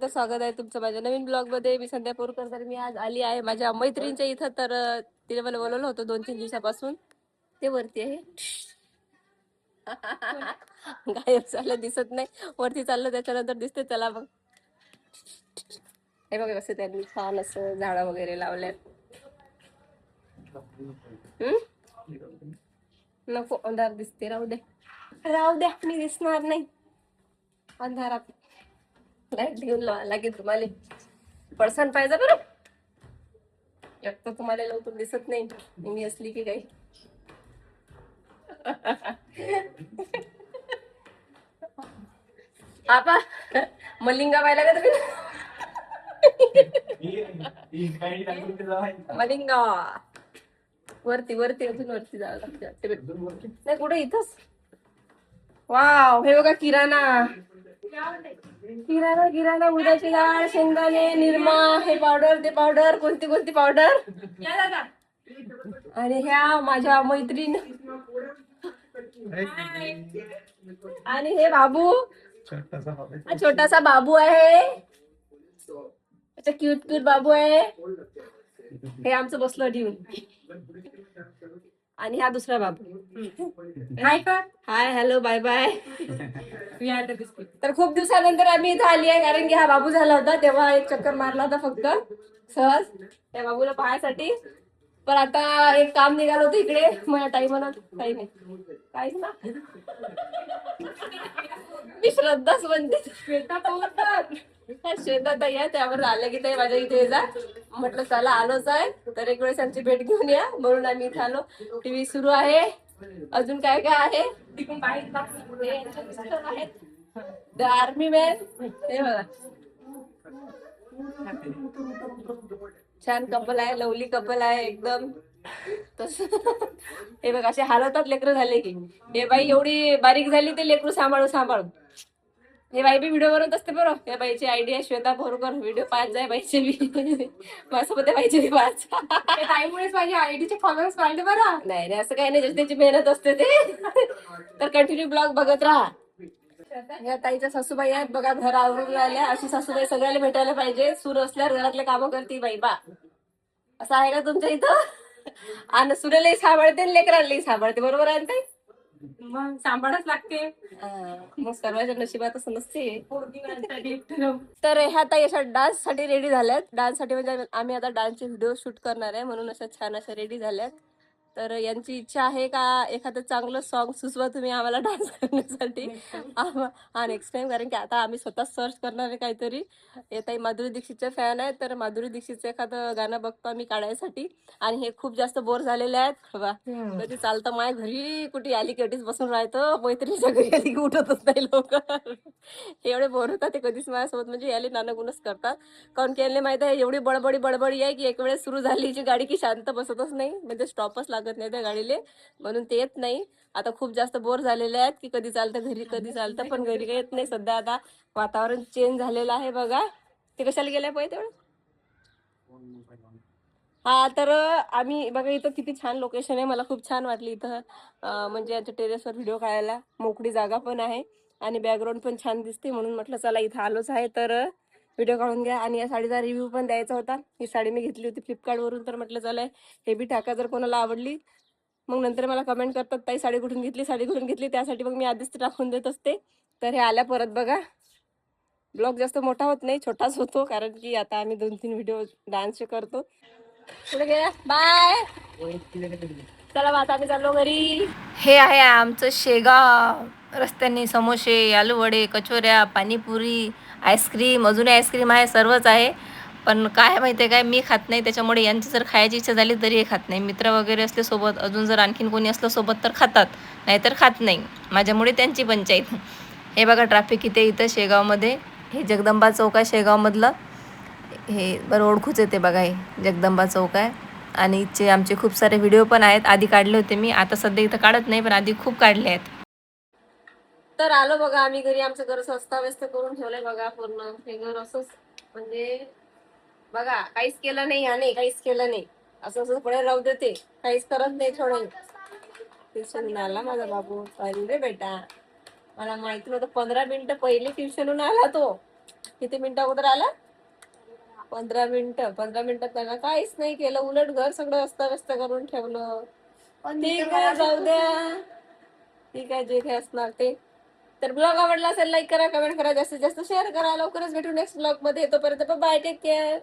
तर स्वागत आहे तुमचं माझ्या नवीन ब्लॉग मध्ये. मी संध्या पोरकर. तर मी आज आली आहे माझ्या मैत्रिणीच्या इथं. तर तिने मला बोलवलं होतं 2-3 दिवसापासून. ते वरती आहे. गायब झालं, दिसत नाही. वरती चाललं त्याच्यानंतर दिसते त्याला. मग हे बघा कसं त्यांनी छान असं झाडं वगैरे लावल्यात. नको, अंधार दिसते. राहू द्या, मी दिसणार नाही अंधारात. लाईट घेऊन लागेल तुम्हाला. पडसान पाहिजे बरं. एक तर तुम्हाला लवकर दिसत नाही मी असली की काही. आपा मलिंगा पाहिला का तुम्ही? मलिंगा वरती अजून वरती जावं लागतं. नाही कुठे इथंच. वाव, हे बघा किराणा उडदाची डाळ, शेंगदाणे, निरमा, हे पावडर ते पावडर. कोणती पावडर. आणि ह्या माझ्या मैत्रीण. आणि हे बाबू, छोटासा बाबू आहे. अच्छा, क्यूट बाबू आहे. हे आमचं बसलं ठेवून. आणि हा दुसरा बाबू. Hi hello bye bye. तर खूप दिवसानंतर आम्ही इथं आली आहे, कारण की हा बाबू झाला होता तेव्हा एक चक्कर मारला होता फक्त सहज त्या बाबूला पाहायसाठी. पण आता एक काम निघालं होतं इकडे. माझ्या ताई म्हणत काही नाही काहीच ना. मी श्रद्धाच म्हणते. श्वेता ताई आहे, त्यावर आल्या की ताई माझ्या इथे जा. म्हटलं चला आलोच आहे, तर एक वेळेस आमची भेट घेऊन या, म्हणून आम्ही इथे आलो. टीव्ही सुरू आहे. अजून काय आहे. The army man. हे बघा छान कपल आहे, लवली कपल आहे एकदम. तस हे बघ असे हालवतात लेकरं झाले की. हे बाई एवढी बारीक झाली ते लेकरू सांभाळू. हे बाई बी व्हिडिओ बनवत असते बरं. या बाईची आयडिया श्वेता बोरकर. व्हिडिओ पाहत जाय बाईचे बी. माझ्यासोबत बाईचे बी पाच. ताईमुळेच माझे आयडीचे फॉलोअर्स वाढले बरं. नाही असं काही नाही, त्याची मेहनत असते ते. तर कंटिन्यू ब्लॉग बघत राहा. या ताईच्या सासूबाई आहेत बघा, घर आवरून राहिल्या. अशी सासूबाई सगळ्याला भेटायला पाहिजे. सूर असल्यावर घरातले कामं करते बाई बा. असं आहे का तुमच्या इथं? आणि सुरेलाही सांभाळते, लेकरांनाही सांभाळते. बरोबर आहे ताई? मग सांभाळच लागते. मग सर्वांच्या नशिबात असं नसते. तर ह्या ताई अशा डान्स साठी रेडी झाल्यात. डान्स साठी म्हणजे आम्ही आता डान्सचे व्हिडिओ शूट करणार आहे, म्हणून अशा छान अशा रेडी झाल्यात. तर यांची इच्छा आहे का एखादं चांगलं सॉन्ग सुचवा तुम्ही आम्हाला डान्स करण्यासाठी. हा नेक्स्ट टाइम, कारण की आता आम्ही स्वतः सर्च करणार आहे काहीतरी. ताई माधुरी दीक्षितचे फॅन आहेत, तर माधुरी दीक्षितचं एखादं गाणं बघतो आम्ही काढायसाठी. आणि हे खूप जास्त बोर झालेले आहेत बाबा. कधी चालतं माय घरी कुठे आली कधीच बसून राहतं. मैत्रिणीच्या घरी आली की उठतच नाही लवकर. एवढे बोर होतात ते कधीच माझ्यासोबत. म्हणजे याले नानगुणच करतात. कारण की याले माहित आहे एवढी बडबडी आहे की एक वेळेस सुरू झाली जी गाडी की शांत बसतच नाही, म्हणजे स्टॉपच लागत नाही त्या गाडीले. म्हणून ते येत नाही. आता खूप जास्त बोर झालेले आहेत की कधी चालतं घरी, कधी चालतं, पण घरी काही येत नाही सध्या. आता वातावरण चेंज झालेलं आहे बघा. ते कशाला गेल्या पाहिजे तेवढं. हा तर आम्ही बघा इथं किती छान लोकेशन आहे. मला खूप छान वाटली इथं. म्हणजे याच्या टेरेसवर व्हिडिओ काढायला मोकळी जागा पण आहे आणि बॅकग्राऊंड पण छान दिसते, म्हणून म्हटलं चला इथं आलोच आहे तर व्हिडिओ काढून घ्या. आणि या साडीचा रिव्ह्यू पण द्यायचा होता. ही साडी मी घेतली होती फ्लिपकार्टवरून, तर म्हटलं चला हे बी टाका जर कोणाला आवडली. मग नंतर मला कमेंट करतात ताई साडी कुठून घेतली, त्यासाठी मग मी आधीच टाकून देत असते. तर हे आल्या परत बघा. ब्लॉग जास्त मोठा होत नाही, छोटाच होतो, कारण की आता आम्ही 2-3 व्हिडिओ डान्सचे करतो. पुढे गेला बाय. चला आता आम्ही चाललो घरी. हे आहे आमचं शेगाव. रस्त्याने समोसे, आलू वडे, कचोऱ्या, पाणीपुरी, आईस्क्रीम, अजूनही आईस्क्रीम आहे, सर्वच आहे. पण काय माहिती आहे काय, मी खात नाही, त्याच्यामुळे यांची जर खायची इच्छा झाली तरी हे खात नाही. मित्र वगैरे असले सोबत, अजून जर आणखीन कोणी असलं सोबत तर खातात, नाहीतर खात नाही. माझ्यामुळे त्यांची पंचायत. हे बघा ट्रॅफिक किती इथं शेगावमध्ये. हे जगदंबा चौक आहे शेगावमधलं. हे बरं ओळखूच येते बघा, हे जगदंबा चौक आहे. आणि इथचे आमचे खूप सारे व्हिडिओ पण आहेत. आधी काढले होते मी, आता सध्या इथं काढत नाही, पण आधी खूप काढले आहेत. तर आलो बघा आम्ही घरी. आमचं घर अस्ताव्यस्त करून ठेवलंय बघा पूर्ण. हे घर असंच म्हणजे बघा काहीच केलं नाही याने, काहीच केलं नाही. असं पुढे राहू देते, काहीच करत नाही. थोडं ट्युशन आला माझा बाबू. अरे बेटा, मला माहिती नव्हतं. 15 मिनिटं पहिले ट्युशनहून आला तो. किती मिनिटं अगोदर आला? 15 मिनिटं. 15 मिनिटात त्यांना काहीच नाही केलं, उलट घर सगळं अस्ताव्यस्त करून ठेवलं. ठीक आहे, जाऊ द्या. ठीक आहे, जे काही असणार ते. तर ब्लॉग आवडला असेल लाईक करा, कमेंट करा, जास्तीत जास्त शेअर करा. लवकरच भेटू नेक्स्ट ब्लॉग मध्ये. तोपर्यंत बाय, टेक केअर.